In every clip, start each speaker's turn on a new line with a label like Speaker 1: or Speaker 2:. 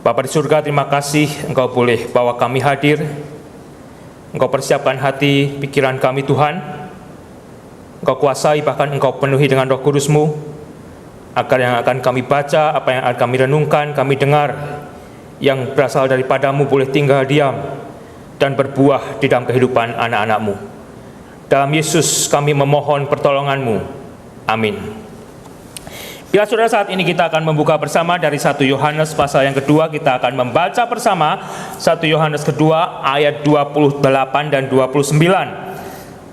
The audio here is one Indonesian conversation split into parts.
Speaker 1: Bapa di surga, terima kasih Engkau boleh bawa kami hadir. Engkau persiapkan hati, pikiran kami Tuhan. Engkau kuasai, bahkan Engkau penuhi dengan Roh Kudus-Mu, agar yang akan kami baca, apa yang akan kami renungkan, kami dengar, yang berasal daripadamu boleh tinggal diam dan berbuah di dalam kehidupan anak-anak-Mu. Dalam Yesus kami memohon pertolongan-Mu. Amin. Bila saudara, saat ini kita akan membuka bersama dari 1 Yohanes pasal yang kedua. Kita akan membaca bersama 1 Yohanes kedua ayat 28 dan 29.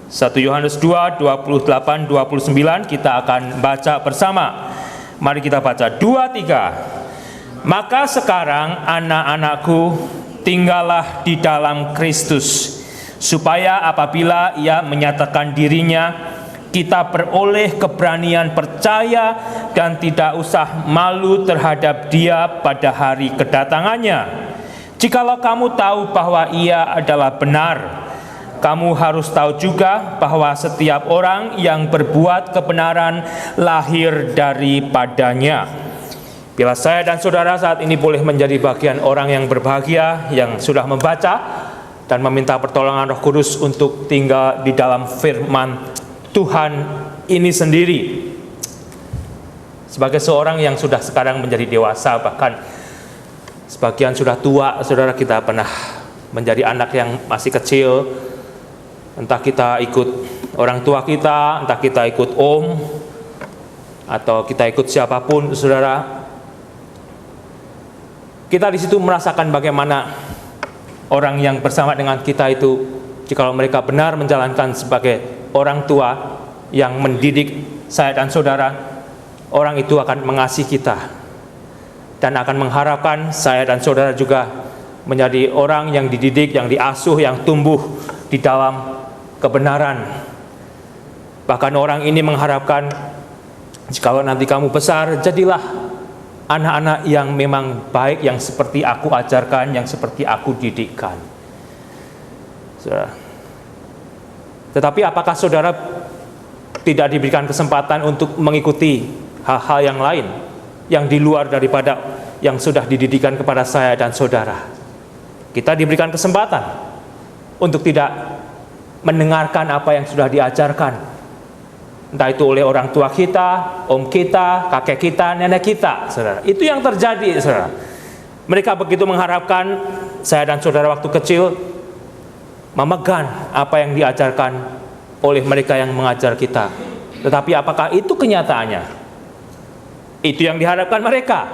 Speaker 1: 1 Yohanes 2, 28, 29 kita akan baca bersama. Mari kita baca 2, 3. Maka sekarang anak-anakku, tinggallah di dalam Kristus, supaya apabila Ia menyatakan dirinya, kita beroleh keberanian percaya dan tidak usah malu terhadap Dia pada hari kedatangannya. Jikalau kamu tahu bahwa Ia adalah benar, kamu harus tahu juga bahwa setiap orang yang berbuat kebenaran lahir daripadanya. Bila saya dan saudara saat ini boleh menjadi bagian orang yang berbahagia, yang sudah membaca dan meminta pertolongan Roh Kudus untuk tinggal di dalam firman Tuhan ini sendiri. Sebagai seorang yang sudah sekarang menjadi dewasa, bahkan sebagian sudah tua, saudara, kita pernah menjadi anak yang masih kecil. Entah kita ikut orang tua kita, entah kita ikut om, atau kita ikut siapapun, saudara. Kita di situ merasakan bagaimana orang yang bersama dengan kita itu, jikalau mereka benar menjalankan sebagai orang tua yang mendidik saya dan saudara, orang itu akan mengasihi kita dan akan mengharapkan saya dan saudara juga menjadi orang yang dididik, yang diasuh, yang tumbuh di dalam kebenaran. Bahkan orang ini mengharapkan, jikalau nanti kamu besar, jadilah anak-anak yang memang baik, yang seperti aku ajarkan, yang seperti aku didikkan. Saudara. Tetapi apakah saudara tidak diberikan kesempatan untuk mengikuti hal-hal yang lain, yang di luar daripada yang sudah dididikan kepada saya dan saudara? Kita diberikan kesempatan untuk tidak mendengarkan apa yang sudah diajarkan, entah itu oleh orang tua kita, om kita, kakek kita, nenek kita, saudara. Itu yang terjadi, saudara. Mereka begitu mengharapkan saya dan saudara waktu kecil memegang apa yang diajarkan oleh mereka yang mengajar kita. Tetapi apakah itu kenyataannya? Itu yang diharapkan mereka.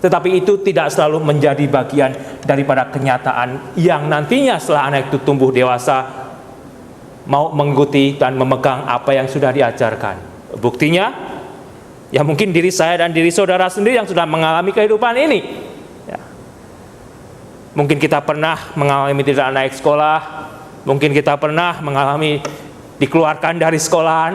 Speaker 1: Tetapi itu tidak selalu menjadi bagian daripada kenyataan yang nantinya setelah anak itu tumbuh dewasa, mau mengikuti dan memegang apa yang sudah diajarkan. Buktinya, ya mungkin diri saya dan diri saudara sendiri yang sudah mengalami kehidupan ini. Ya. Mungkin kita pernah mengalami tidak naik sekolah, mungkin kita pernah mengalami dikeluarkan dari sekolahan.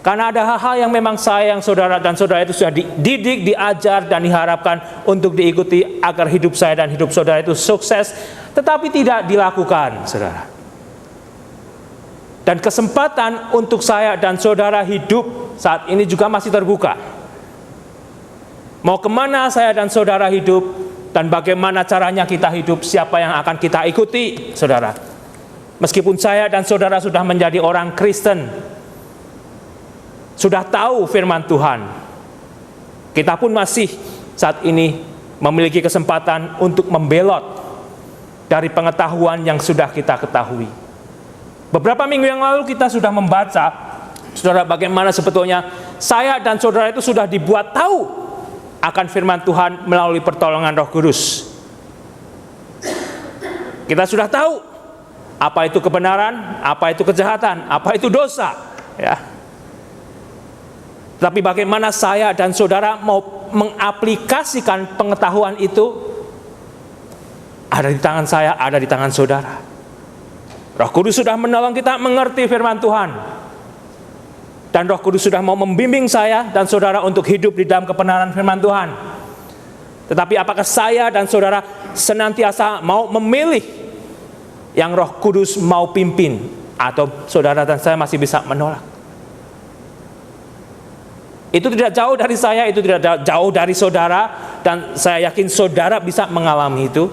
Speaker 1: Karena ada hal-hal yang memang saya, yang saudara dan saudara itu sudah dididik, diajar, dan diharapkan untuk diikuti agar hidup saya dan hidup saudara itu sukses, tetapi tidak dilakukan, saudara. Dan kesempatan untuk saya dan saudara hidup saat ini juga masih terbuka. Mau kemana saya dan saudara hidup, dan bagaimana caranya kita hidup, siapa yang akan kita ikuti, saudara. Meskipun saya dan saudara sudah menjadi orang Kristen, sudah tahu firman Tuhan, kita pun masih saat ini memiliki kesempatan untuk membelot dari pengetahuan yang sudah kita ketahui. Beberapa minggu yang lalu kita sudah membaca, saudara, bagaimana sebetulnya saya dan saudara itu sudah dibuat tahu akan firman Tuhan melalui pertolongan Roh Kudus. Kita sudah tahu apa itu kebenaran, apa itu kejahatan, apa itu dosa, ya. Tapi bagaimana saya dan saudara mau mengaplikasikan pengetahuan itu, ada di tangan saya, ada di tangan saudara. Roh Kudus sudah menolong kita mengerti firman Tuhan. Dan Roh Kudus sudah mau membimbing saya dan saudara untuk hidup di dalam kebenaran firman Tuhan. Tetapi apakah saya dan saudara senantiasa mau memilih yang Roh Kudus mau pimpin, atau saudara dan saya masih bisa menolak? Itu tidak jauh dari saya, itu tidak jauh dari saudara, dan saya yakin saudara bisa mengalami itu.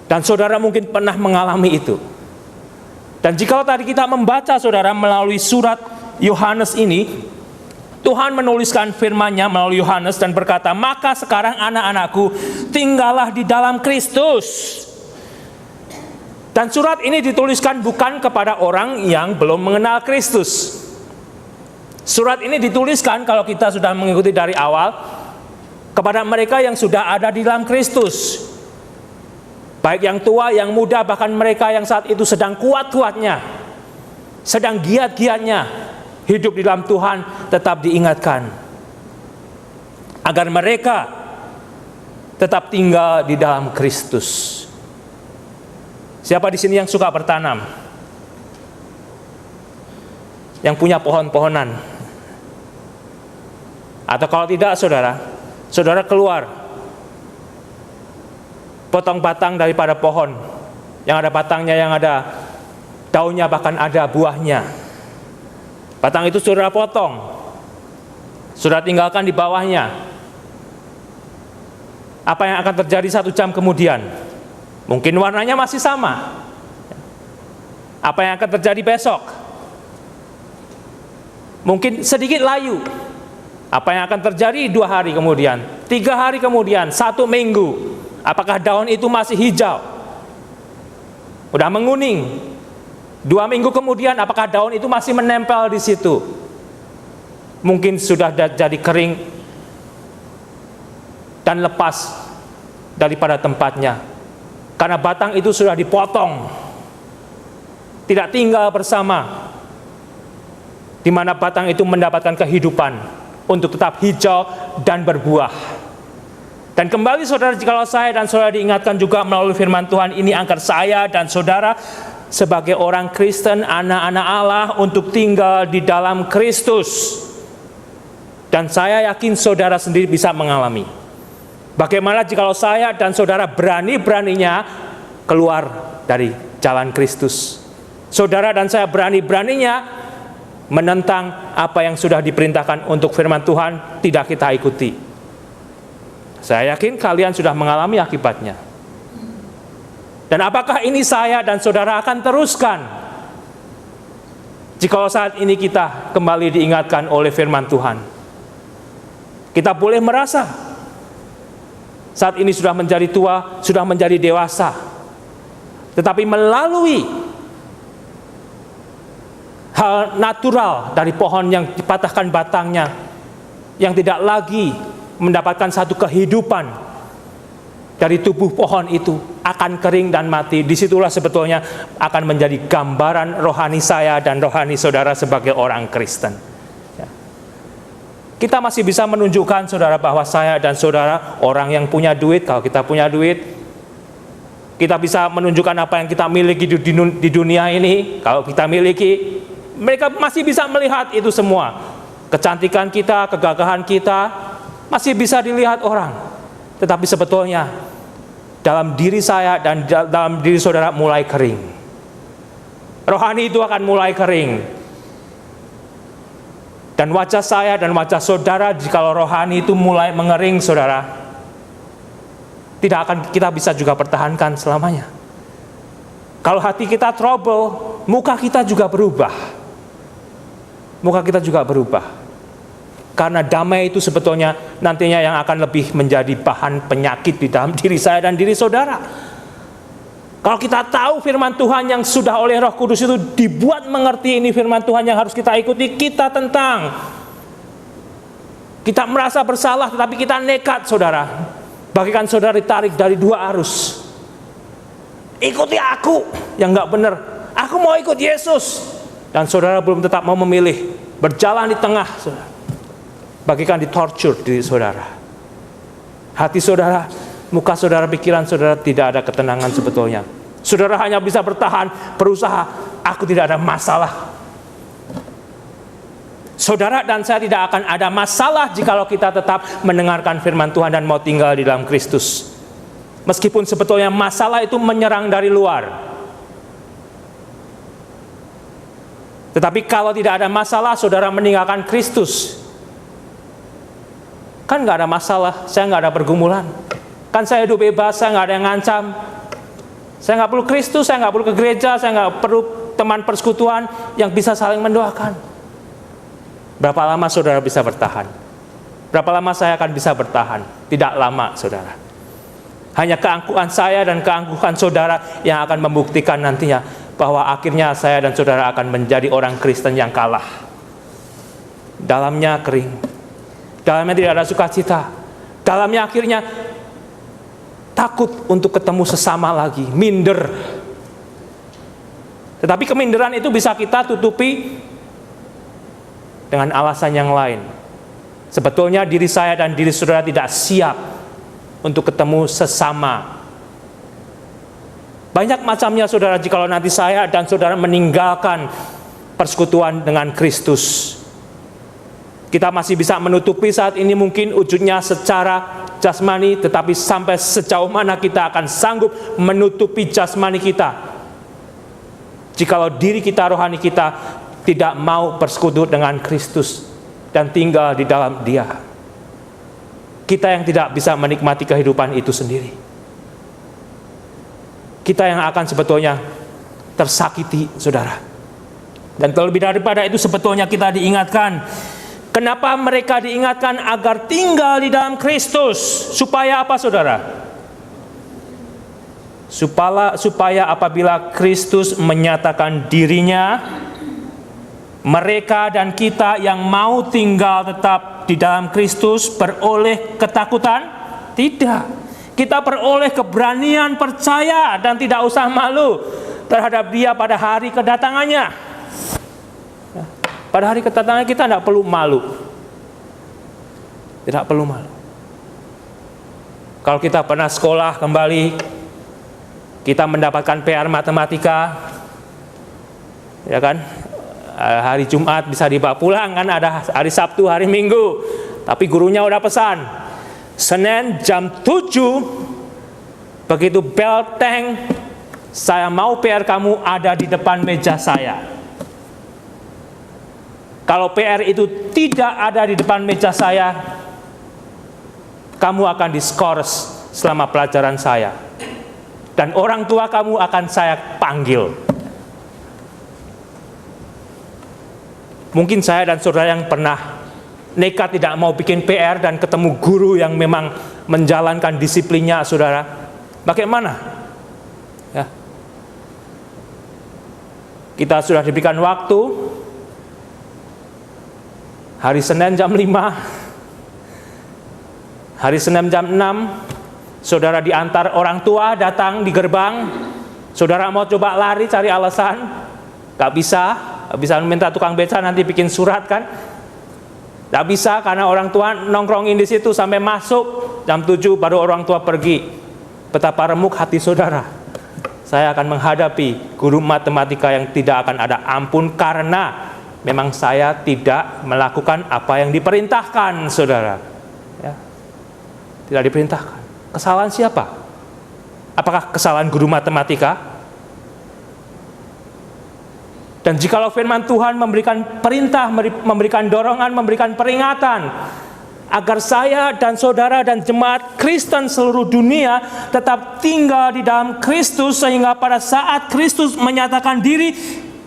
Speaker 1: Dan saudara mungkin pernah mengalami itu. Dan jika tadi kita membaca saudara melalui surat Yohanes ini, Tuhan menuliskan firman-Nya melalui Yohanes dan berkata, "Maka sekarang anak-anakku, tinggallah di dalam Kristus." Dan surat ini dituliskan bukan kepada orang yang belum mengenal Kristus. Surat ini dituliskan kalau kita sudah mengikuti dari awal kepada mereka yang sudah ada di dalam Kristus. Baik yang tua, yang muda, bahkan mereka yang saat itu sedang kuat-kuatnya, sedang giat-giatnya hidup di dalam Tuhan, tetap diingatkan agar mereka tetap tinggal di dalam Kristus. Siapa di sini yang suka bertanam? Yang punya pohon-pohonan? Atau kalau tidak, saudara keluar, potong batang daripada pohon, yang ada batangnya, yang ada daunnya, bahkan ada buahnya. Batang itu saudara potong, saudara tinggalkan di bawahnya. Apa yang akan terjadi 1 jam kemudian? Mungkin warnanya masih sama. Apa yang akan terjadi besok? Mungkin sedikit layu. Apa yang akan terjadi 2 hari kemudian, 3 hari kemudian, 1 minggu? Apakah daun itu masih hijau? Udah menguning. 2 minggu kemudian, apakah daun itu masih menempel di situ? Mungkin sudah jadi kering dan lepas daripada tempatnya. Karena batang itu sudah dipotong, tidak tinggal bersama, di mana batang itu mendapatkan kehidupan untuk tetap hijau dan berbuah. Dan kembali saudara, jikalau saya dan saudara diingatkan juga melalui firman Tuhan ini, agar saya dan saudara sebagai orang Kristen, anak-anak Allah, untuk tinggal di dalam Kristus. Dan saya yakin saudara sendiri bisa mengalami. Bagaimana jikalau saya dan saudara berani-beraninya keluar dari jalan Kristus? Saudara dan saya berani-beraninya menentang apa yang sudah diperintahkan untuk firman Tuhan, tidak kita ikuti. Saya yakin kalian sudah mengalami akibatnya. Dan apakah ini saya dan saudara akan teruskan jikalau saat ini kita kembali diingatkan oleh firman Tuhan? Kita boleh merasa saat ini sudah menjadi tua, sudah menjadi dewasa. Tetapi melalui hal natural dari pohon yang dipatahkan batangnya, yang tidak lagi mendapatkan satu kehidupan dari tubuh pohon itu, akan kering dan mati. Disitulah sebetulnya akan menjadi gambaran rohani saya dan rohani saudara sebagai orang Kristen. Kita masih bisa menunjukkan saudara bahwa saya dan saudara orang yang punya duit. Kalau kita punya duit, kita bisa menunjukkan apa yang kita miliki di dunia ini. Kalau kita miliki, mereka masih bisa melihat itu semua. Kecantikan kita, kegagahan kita masih bisa dilihat orang. Tetapi sebetulnya dalam diri saya dan dalam diri saudara mulai kering. Rohani itu akan mulai kering. Dan wajah saya dan wajah saudara, jikalau rohani itu mulai mengering, saudara, tidak akan kita bisa juga pertahankan selamanya. Kalau hati kita trouble, muka kita juga berubah. Muka kita juga berubah. Karena damai itu sebetulnya nantinya yang akan lebih menjadi bahan penyakit di dalam diri saya dan diri saudara. Kalau kita tahu firman Tuhan yang sudah oleh Roh Kudus itu dibuat mengerti, ini firman Tuhan yang harus kita ikuti, kita tentang. Kita merasa bersalah tetapi kita nekat, saudara. Bagikan saudara ditarik dari 2 arus. Ikuti aku yang gak benar, aku mau ikut Yesus. Dan saudara belum tetap mau memilih, berjalan di tengah, saudara. Bagikan ditorture diri saudara. Hati saudara, muka saudara, pikiran saudara tidak ada ketenangan sebetulnya. Saudara hanya bisa bertahan, berusaha, aku tidak ada masalah. Saudara dan saya tidak akan ada masalah jikalau kita tetap mendengarkan firman Tuhan dan mau tinggal di dalam Kristus. Meskipun sebetulnya masalah itu menyerang dari luar. Tetapi kalau tidak ada masalah, saudara meninggalkan Kristus, Kan nggak ada masalah, saya nggak ada pergumulan. Kan saya hidup bebas, saya nggak ada yang ngancam. Saya nggak perlu Kristus, saya nggak perlu ke gereja, saya nggak perlu teman persekutuan yang bisa saling mendoakan. Berapa lama saudara bisa bertahan? Berapa lama saya akan bisa bertahan? Tidak lama, saudara. Hanya keangkuhan saya dan keangkuhan saudara yang akan membuktikan nantinya bahwa akhirnya saya dan saudara akan menjadi orang Kristen yang kalah. Dalamnya kering, dalamnya tidak ada sukacita, dalamnya akhirnya takut untuk ketemu sesama lagi, minder. Tetapi keminderan itu bisa kita tutupi dengan alasan yang lain. Sebetulnya diri saya dan diri saudara tidak siap untuk ketemu sesama. Banyak macamnya saudara, jikalau nanti saya dan saudara meninggalkan persekutuan dengan Kristus. Kita masih bisa menutupi saat ini mungkin wujudnya secara jasmani, tetapi sampai sejauh mana kita akan sanggup menutupi jasmani kita jikalau diri kita, rohani kita tidak mau bersekutu dengan Kristus dan tinggal di dalam Dia. Kita yang tidak bisa menikmati kehidupan itu sendiri. Kita yang akan sebetulnya tersakiti, saudara. Dan terlebih daripada itu sebetulnya kita diingatkan. Kenapa mereka diingatkan agar tinggal di dalam Kristus? Supaya apa, saudara? Supaya apabila Kristus menyatakan dirinya, mereka dan kita yang mau tinggal tetap di dalam Kristus beroleh ketakutan? Tidak. Kita beroleh keberanian percaya dan tidak usah malu terhadap Dia pada hari kedatangannya. Pada hari kedatangan kita tidak perlu malu. Tidak perlu malu. Kalau kita pernah sekolah kembali, kita mendapatkan PR matematika, ya kan? Hari Jumat bisa dibawa pulang kan, ada hari Sabtu, hari Minggu. Tapi gurunya udah pesan, Senin jam 7, begitu bel teng, saya mau PR kamu ada di depan meja saya. Kalau PR itu tidak ada di depan meja saya, kamu akan diskors selama pelajaran saya. Dan orang tua kamu akan saya panggil. Mungkin saya dan saudara yang pernah nekat tidak mau bikin PR dan ketemu guru yang memang menjalankan disiplinnya, saudara. Bagaimana? Ya. Kita sudah diberikan waktu. Hari Senin jam 5, hari Senin jam 6, saudara diantar orang tua datang di gerbang, saudara mau coba lari cari alasan, gak bisa minta tukang beca nanti bikin surat kan, gak bisa karena orang tua nongkrongin di situ sampai masuk, jam 7 baru orang tua pergi. Betapa remuk hati saudara. Saya akan menghadapi guru matematika yang tidak akan ada ampun karena memang saya tidak melakukan apa yang diperintahkan, saudara. Ya. Tidak diperintahkan. Kesalahan siapa? Apakah kesalahan guru matematika? Dan jikalau firman Tuhan memberikan perintah, memberikan dorongan, memberikan peringatan, agar saya dan saudara dan jemaat Kristen seluruh dunia tetap tinggal di dalam Kristus, sehingga pada saat Kristus menyatakan diri,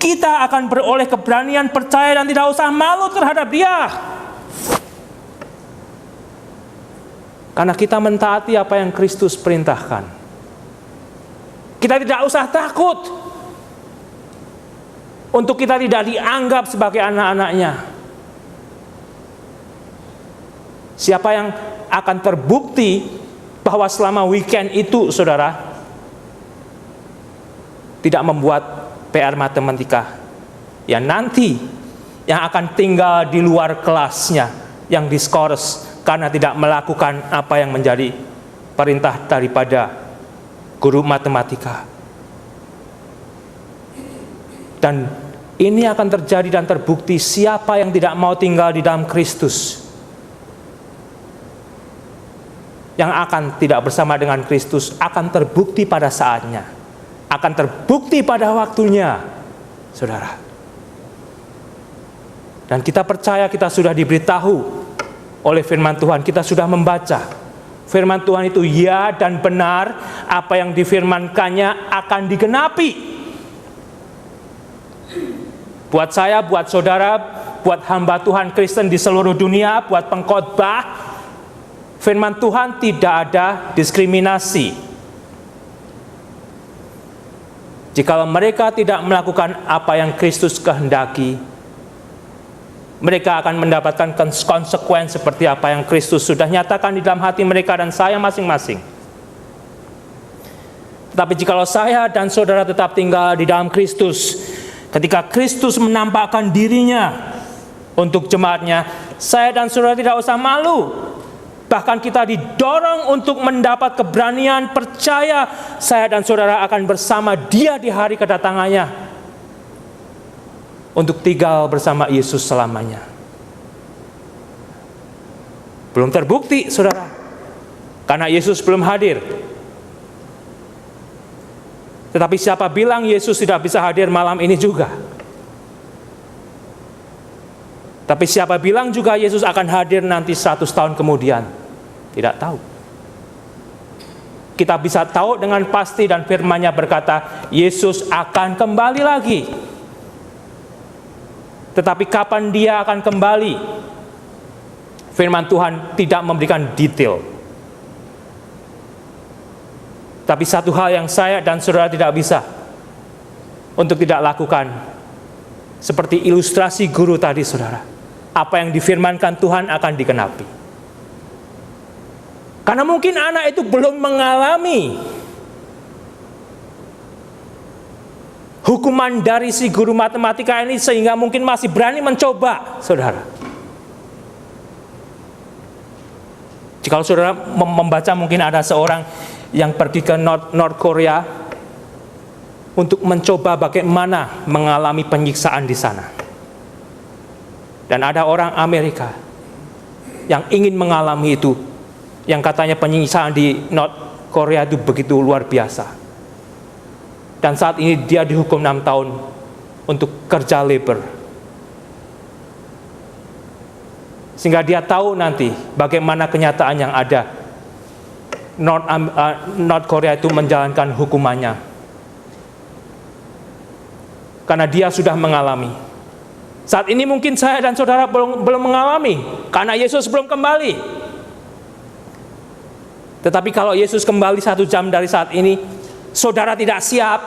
Speaker 1: kita akan beroleh keberanian percaya dan tidak usah malu terhadap Dia. Karena kita mentaati apa yang Kristus perintahkan. Kita tidak usah takut untuk kita tidak dianggap sebagai anak-anaknya. Siapa yang akan terbukti bahwa selama weekend itu, saudara, tidak membuat PR matematika, ya nanti yang akan tinggal di luar kelasnya, yang diskors karena tidak melakukan apa yang menjadi perintah daripada guru matematika. Dan ini akan terjadi dan terbukti siapa yang tidak mau tinggal di dalam Kristus, yang akan tidak bersama dengan Kristus akan terbukti pada saatnya, akan terbukti pada waktunya, saudara. Dan kita percaya kita sudah diberitahu oleh firman Tuhan. Kita sudah membaca firman Tuhan itu ya dan benar, apa yang difirmankannya akan digenapi. Buat saya, buat saudara, buat hamba Tuhan Kristen di seluruh dunia, buat pengkhotbah, firman Tuhan tidak ada diskriminasi. Jikalau mereka tidak melakukan apa yang Kristus kehendaki, mereka akan mendapatkan konsekuensi seperti apa yang Kristus sudah nyatakan di dalam hati mereka dan saya masing-masing. Tetapi jikalau saya dan saudara tetap tinggal di dalam Kristus, ketika Kristus menampakkan dirinya untuk jemaatnya, saya dan saudara tidak usah malu. Bahkan kita didorong untuk mendapat keberanian percaya saya dan saudara akan bersama Dia di hari kedatangannya, untuk tinggal bersama Yesus selamanya. Belum terbukti, saudara, karena Yesus belum hadir. Tetapi siapa bilang Yesus tidak bisa hadir malam ini juga? Tapi siapa bilang juga Yesus akan hadir nanti 100 tahun kemudian? Tidak tahu. Kita bisa tahu dengan pasti dan firman-Nya berkata, Yesus akan kembali lagi. Tetapi kapan Dia akan kembali? Firman Tuhan tidak memberikan detail. Tapi satu hal yang saya dan saudara tidak bisa untuk tidak lakukan, seperti ilustrasi guru tadi, saudara, apa yang difirmankan Tuhan akan digenapi. Karena mungkin anak itu belum mengalami hukuman dari si guru matematika ini, sehingga mungkin masih berani mencoba, saudara. Jika saudara membaca, mungkin ada seorang yang pergi ke North Korea untuk mencoba bagaimana mengalami penyiksaan di sana. Dan ada orang Amerika yang ingin mengalami itu, yang katanya penyiksaan di North Korea itu begitu luar biasa. Dan saat ini dia dihukum 6 tahun untuk kerja labor. Sehingga dia tahu nanti bagaimana kenyataan yang ada. North Korea itu menjalankan hukumannya. Karena dia sudah mengalami. Saat ini mungkin saya dan saudara belum mengalami, karena Yesus belum kembali. Tetapi kalau Yesus kembali 1 jam dari saat ini, saudara tidak siap,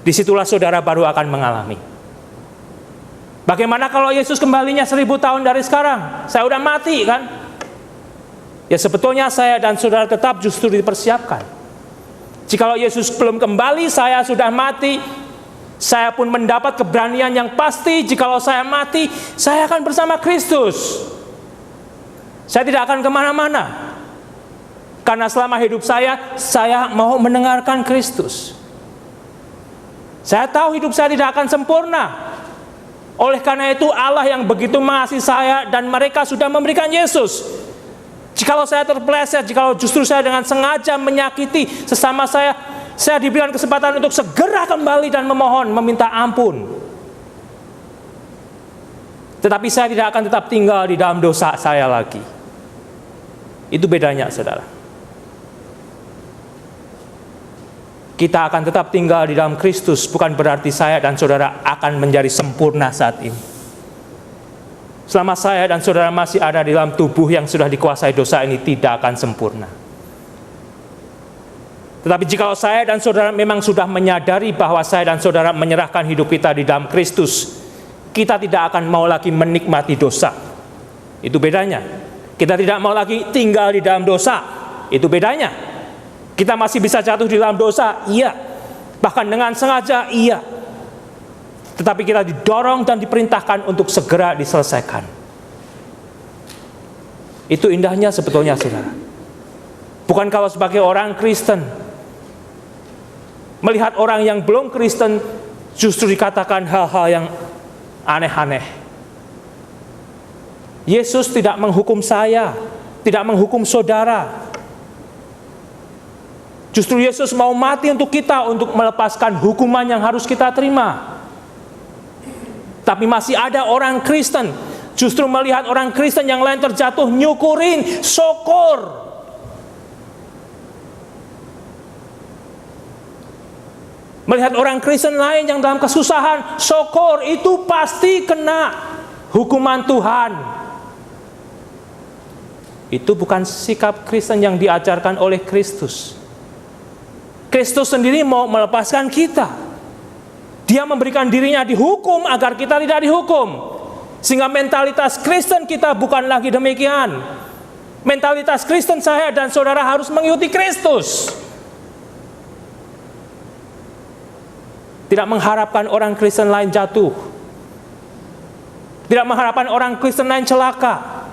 Speaker 1: disitulah saudara baru akan mengalami. Bagaimana kalau Yesus kembalinya 1000 tahun dari sekarang? Saya udah mati kan? Ya sebetulnya saya dan saudara tetap justru dipersiapkan. Jikalau Yesus belum kembali, saya sudah mati. Saya pun mendapat keberanian yang pasti, jikalau saya mati, saya akan bersama Kristus. Saya tidak akan kemana-mana. Karena selama hidup saya mau mendengarkan Kristus. Saya tahu hidup saya tidak akan sempurna. Oleh karena itu Allah yang begitu mengasihi saya dan mereka sudah memberikan Yesus. Jikalau saya terpeleset, jikalau justru saya dengan sengaja menyakiti sesama saya diberikan kesempatan untuk segera kembali dan memohon, meminta ampun. Tetapi saya tidak akan tetap tinggal di dalam dosa saya lagi. Itu bedanya, saudara. Kita akan tetap tinggal di dalam Kristus, bukan berarti saya dan saudara akan menjadi sempurna saat ini. Selama saya dan saudara masih ada di dalam tubuh yang sudah dikuasai dosa ini, tidak akan sempurna. Tetapi jikalau saya dan saudara memang sudah menyadari bahwa saya dan saudara menyerahkan hidup kita di dalam Kristus, kita tidak akan mau lagi menikmati dosa. Itu bedanya. Kita tidak mau lagi tinggal di dalam dosa. Itu bedanya. Kita masih bisa jatuh di dalam dosa, iya. Bahkan dengan sengaja, iya. Tetapi kita didorong dan diperintahkan untuk segera diselesaikan. Itu indahnya sebetulnya, saudara. Bukan kalau sebagai orang Kristen, melihat orang yang belum Kristen justru dikatakan hal-hal yang aneh-aneh. Yesus tidak menghukum saya, tidak menghukum saudara. Justru Yesus mau mati untuk kita, untuk melepaskan hukuman yang harus kita terima. Tapi masih ada orang Kristen, Justru melihat orang Kristen yang lain terjatuh, nyukurin, syukur. Melihat orang Kristen lain yang dalam kesusahan, syukur, itu pasti kena hukuman Tuhan. Itu bukan sikap Kristen yang diajarkan oleh Kristus. Kristus sendiri mau melepaskan kita. Dia memberikan dirinya dihukum agar kita tidak dihukum. Sehingga mentalitas Kristen kita bukan lagi demikian. Mentalitas Kristen saya dan saudara harus mengikuti Kristus. Tidak mengharapkan orang Kristen lain jatuh. Tidak mengharapkan orang Kristen lain celaka.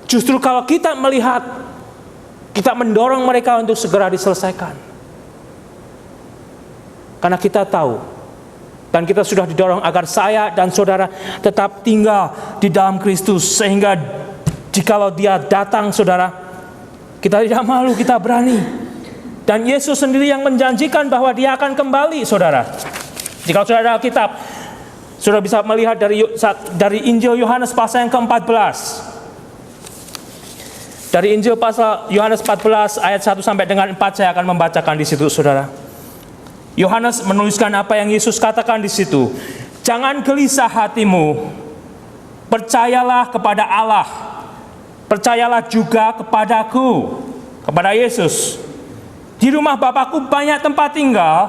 Speaker 1: Justru kalau kita melihat, kita mendorong mereka untuk segera diselesaikan. Karena kita tahu, dan kita sudah didorong agar saya dan saudara tetap tinggal di dalam Kristus. Sehingga jikalau dia datang, saudara, kita tidak malu, kita berani. Dan Yesus sendiri yang menjanjikan bahwa dia akan kembali, saudara. Jika saudara ada kitab, saudara bisa melihat dari Injil Yohanes pasal yang ke-14. Dari Injil pasal Yohanes 14 ayat 1 sampai dengan 4 saya akan membacakan di situ, saudara. Yohanes menuliskan apa yang Yesus katakan di situ. Jangan gelisah hatimu. Percayalah kepada Allah. Percayalah juga kepadaku, kepada Yesus. Di rumah Bapakku banyak tempat tinggal.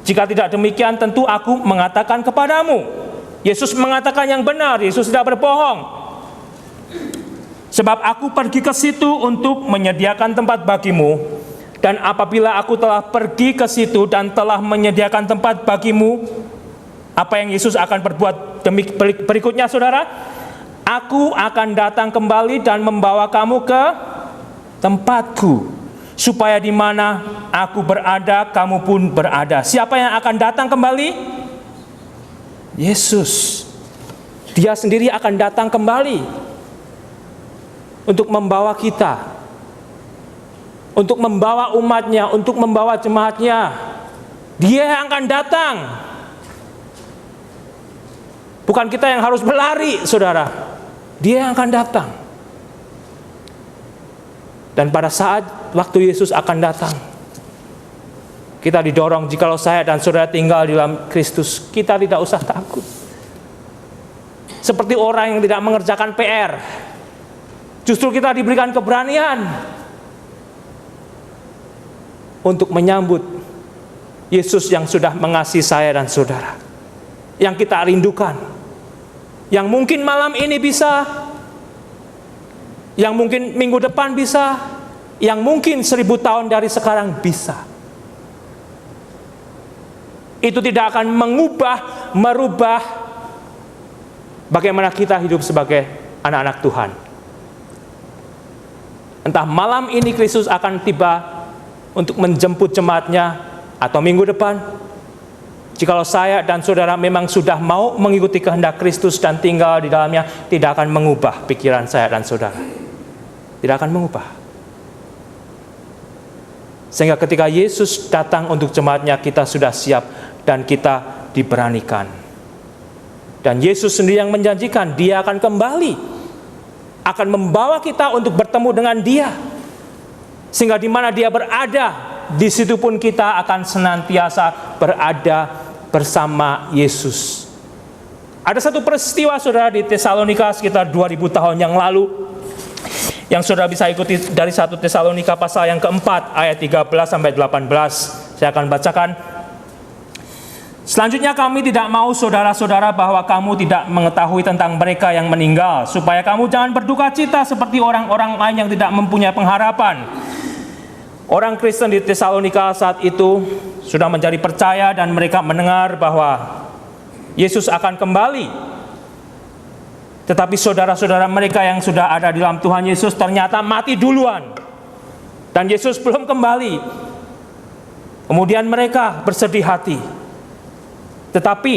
Speaker 1: Jika tidak demikian, tentu aku mengatakan kepadamu. Yesus mengatakan yang benar, Yesus tidak berbohong. Sebab aku pergi ke situ untuk menyediakan tempat bagimu. Dan apabila aku telah pergi ke situ dan telah menyediakan tempat bagimu, apa yang Yesus akan berbuat berikutnya, saudara? Aku akan datang kembali dan membawa kamu ke tempatku, supaya di mana aku berada, kamu pun berada. Siapa yang akan datang kembali? Yesus. Dia sendiri akan datang kembali untuk membawa kita, untuk membawa umatnya, untuk membawa jemaatnya. Dia yang akan datang. Bukan kita yang harus berlari, saudara. Dia yang akan datang. Dan pada saat waktu Yesus akan datang, kita didorong, jikalau saya dan saudara tinggal di dalam Kristus, kita tidak usah takut. Seperti orang yang tidak mengerjakan PR, justru kita diberikan keberanian untuk menyambut Yesus yang sudah mengasihi saya dan saudara, yang kita rindukan, yang mungkin malam ini bisa, yang mungkin minggu depan bisa, yang mungkin 1000 tahun dari sekarang bisa. Itu tidak akan merubah bagaimana kita hidup sebagai anak-anak Tuhan. Entah malam ini Kristus akan tiba untuk menjemput jemaatnya, atau minggu depan, jikalau saya dan saudara memang sudah mau mengikuti kehendak Kristus dan tinggal di dalamnya, tidak akan mengubah pikiran saya dan saudara. Tidak akan mengubah. Sehingga ketika Yesus datang untuk jemaatnya, kita sudah siap dan kita diberanikan. Dan Yesus sendiri yang menjanjikan, dia akan kembali, akan membawa kita untuk bertemu dengan dia. Sehingga di mana dia berada, di situ pun kita akan senantiasa berada bersama Yesus. Ada satu peristiwa, saudara, di Tesalonika sekitar 2000 tahun yang lalu, yang saudara bisa ikuti dari 1 Tesalonika pasal yang keempat ayat 13 sampai 18. Saya akan bacakan. Selanjutnya, kami tidak mau saudara-saudara bahwa kamu tidak mengetahui tentang mereka yang meninggal, supaya kamu jangan berduka cita seperti orang-orang lain yang tidak mempunyai pengharapan. Orang Kristen di Tesalonika saat itu sudah menjadi percaya dan mereka mendengar bahwa Yesus akan kembali. Tetapi saudara-saudara mereka yang sudah ada di dalam Tuhan Yesus ternyata mati duluan. Dan Yesus belum kembali. Kemudian mereka bersedih hati. Tetapi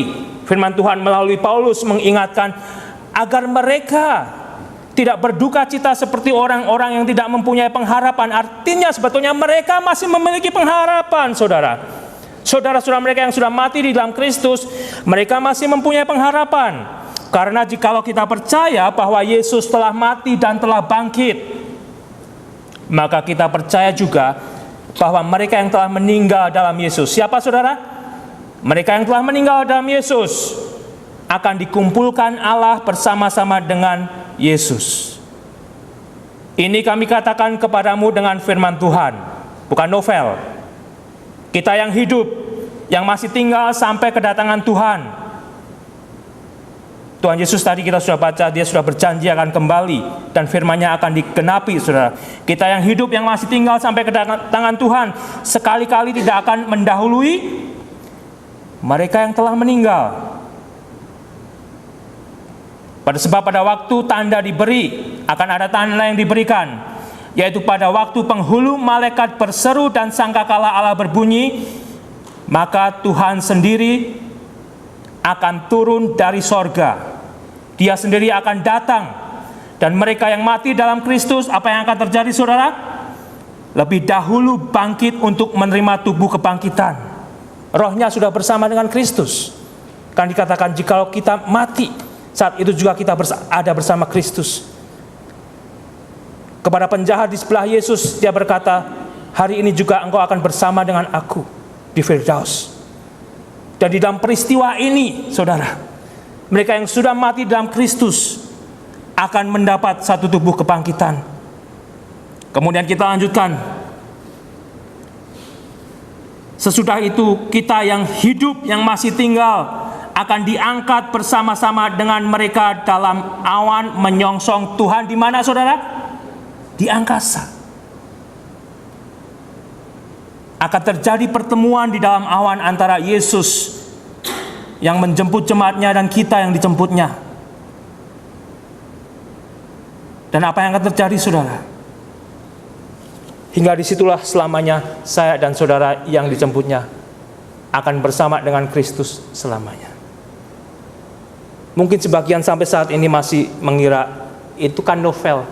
Speaker 1: firman Tuhan melalui Paulus mengingatkan agar mereka tidak berduka cita seperti orang-orang yang tidak mempunyai pengharapan. Artinya sebetulnya mereka masih memiliki pengharapan, saudara. Saudara-saudara mereka yang sudah mati di dalam Kristus, mereka masih mempunyai pengharapan. Karena jikalau kita percaya bahwa Yesus telah mati dan telah bangkit, maka kita percaya juga bahwa mereka yang telah meninggal dalam Yesus. Siapa saudara? Mereka yang telah meninggal dalam Yesus akan dikumpulkan Allah bersama-sama dengan Yesus. Ini kami katakan kepadamu dengan firman Tuhan, bukan novel. Kita yang hidup, yang masih tinggal sampai kedatangan Tuhan. Tuhan Yesus tadi kita sudah baca, dia sudah berjanji akan kembali dan firman-Nya akan digenapi, saudara. Kita yang hidup, yang masih tinggal sampai kedatangan Tuhan, sekali-kali tidak akan mendahului mereka yang telah meninggal. Pada waktu tanda diberi, akan ada tanda yang diberikan, yaitu pada waktu penghulu malaikat berseru dan sangkakala Allah berbunyi, maka Tuhan sendiri akan turun dari sorga. Dia sendiri akan datang, dan mereka yang mati dalam Kristus, apa yang akan terjadi saudara? Lebih dahulu bangkit untuk menerima tubuh kebangkitan. Rohnya sudah bersama dengan Kristus. Kan dikatakan jikalau kita mati, saat itu juga kita ada bersama Kristus. Kepada penjahat di sebelah Yesus, dia berkata, hari ini juga engkau akan bersama dengan aku di Firdaus. Dan di dalam peristiwa ini, saudara, mereka yang sudah mati dalam Kristus akan mendapat satu tubuh kebangkitan. Kemudian kita lanjutkan. Sesudah itu kita yang hidup, yang masih tinggal, akan diangkat bersama-sama dengan mereka dalam awan menyongsong Tuhan. Di mana saudara? Di angkasa. Akan terjadi pertemuan di dalam awan antara Yesus yang menjemput jemaatnya dan kita yang dijemputnya. Dan apa yang akan terjadi saudara? Hingga disitulah selamanya saya dan saudara yang dijemputnya akan bersama dengan Kristus selamanya. Mungkin sebagian sampai saat ini masih mengira itu kan novel,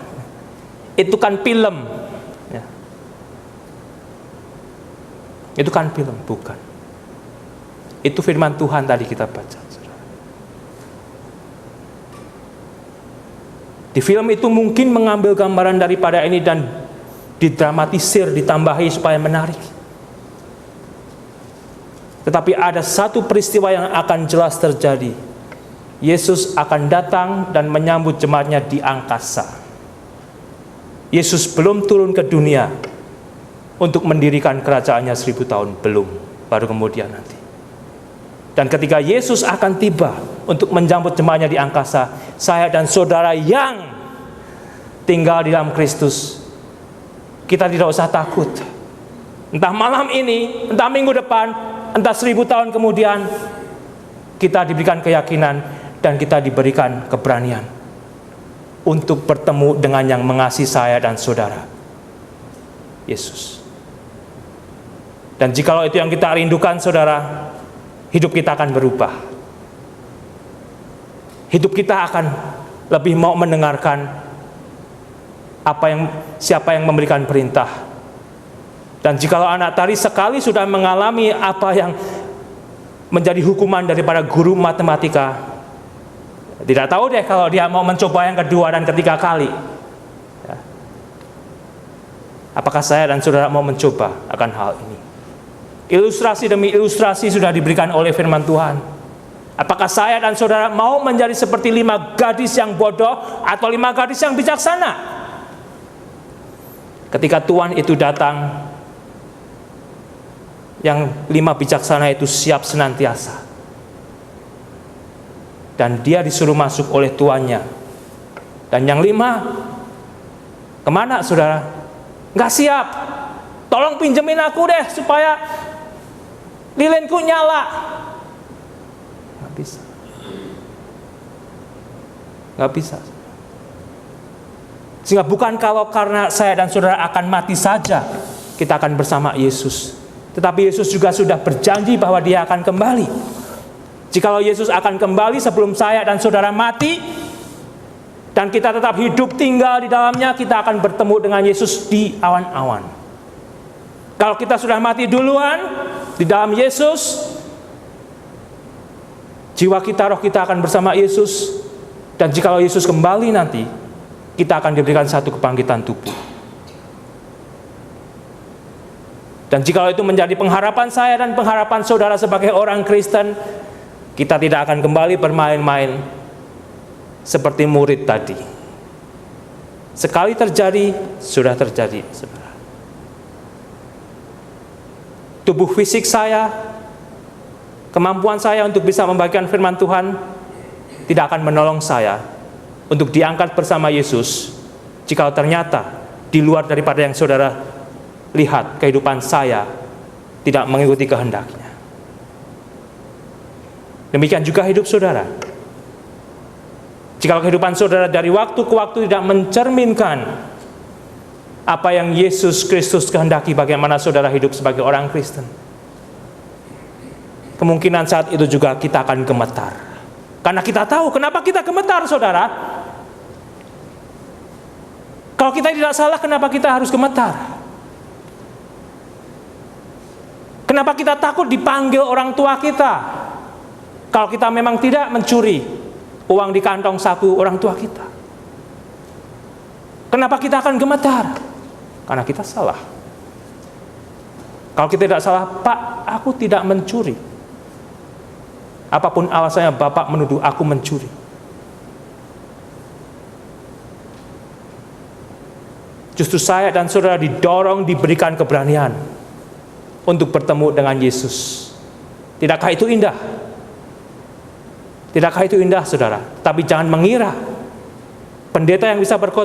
Speaker 1: itu kan film, ya. Itu kan film, bukan. Itu firman Tuhan tadi kita baca. Di film itu mungkin mengambil gambaran daripada ini dan didramatisir, ditambahi supaya menarik. Tetapi ada satu peristiwa yang akan jelas terjadi. Yesus akan datang dan menyambut jemaatnya di angkasa. Yesus belum turun ke dunia untuk mendirikan kerajaannya 1000 tahun, belum, baru kemudian nanti. Dan ketika Yesus akan tiba untuk menjemput jemaatnya di angkasa, saya dan saudara yang tinggal di dalam Kristus, kita tidak usah takut. Entah malam ini, entah minggu depan, entah 1000 tahun kemudian, kita diberikan keyakinan dan kita diberikan keberanian untuk bertemu dengan yang mengasihi saya dan saudara, Yesus. Dan jikalau itu yang kita rindukan saudara, hidup kita akan berubah. Hidup kita akan lebih mau mendengarkan siapa yang memberikan perintah. Dan jikalau anak tadi sekali sudah mengalami apa yang menjadi hukuman daripada guru matematika, tidak tahu deh kalau dia mau mencoba yang kedua dan ketiga kali. Ya. Apakah saya dan saudara mau mencoba akan hal ini? Ilustrasi demi ilustrasi sudah diberikan oleh firman Tuhan. Apakah saya dan saudara mau menjadi seperti 5 gadis yang bodoh atau 5 gadis yang bijaksana? Ketika Tuhan itu datang, yang 5 bijaksana itu siap senantiasa. Dan dia disuruh masuk oleh tuannya. Dan yang 5 kemana saudara? Nggak siap. Tolong pinjemin aku deh supaya lilinku nyala. Nggak bisa. Nggak bisa. Sehingga bukan kalau karena saya dan saudara akan mati saja kita akan bersama Yesus, tetapi Yesus juga sudah berjanji bahwa dia akan kembali. Jikalau Yesus akan kembali sebelum saya dan saudara mati dan kita tetap hidup tinggal di dalamnya, kita akan bertemu dengan Yesus di awan-awan. Kalau kita sudah mati duluan di dalam Yesus, jiwa kita, roh kita akan bersama Yesus Dan jikalau Yesus kembali nanti, kita akan diberikan satu kebangkitan tubuh. Dan jikalau itu menjadi pengharapan saya dan pengharapan saudara sebagai orang Kristen, kita tidak akan kembali bermain-main seperti murid tadi. Sekali terjadi, sudah terjadi, saudara. Tubuh fisik saya, kemampuan saya untuk bisa membagikan firman Tuhan tidak akan menolong saya untuk diangkat bersama Yesus jika ternyata di luar daripada yang saudara lihat, kehidupan saya tidak mengikuti kehendaknya. Demikian juga hidup saudara. Jika kehidupan saudara dari waktu ke waktu tidak mencerminkan apa yang Yesus Kristus kehendaki, bagaimana saudara hidup sebagai orang Kristen, kemungkinan saat itu juga kita akan gemetar. Karena kita tahu kenapa kita gemetar, saudara. Kalau kita tidak salah, kenapa kita harus gemetar? Kenapa kita takut dipanggil orang tua kita? Kalau kita memang tidak mencuri uang di kantong saku orang tua kita. Kenapa kita akan gemetar? Karena kita salah. Kalau kita tidak salah, Pak, aku tidak mencuri. Apapun alasannya, Bapak menuduh aku mencuri. Justru saya dan saudara didorong, diberikan keberanian untuk bertemu dengan Yesus. Tidakkah itu indah? Tidakkah itu indah, saudara? Tapi jangan mengira pendeta yang bisa berkhotbah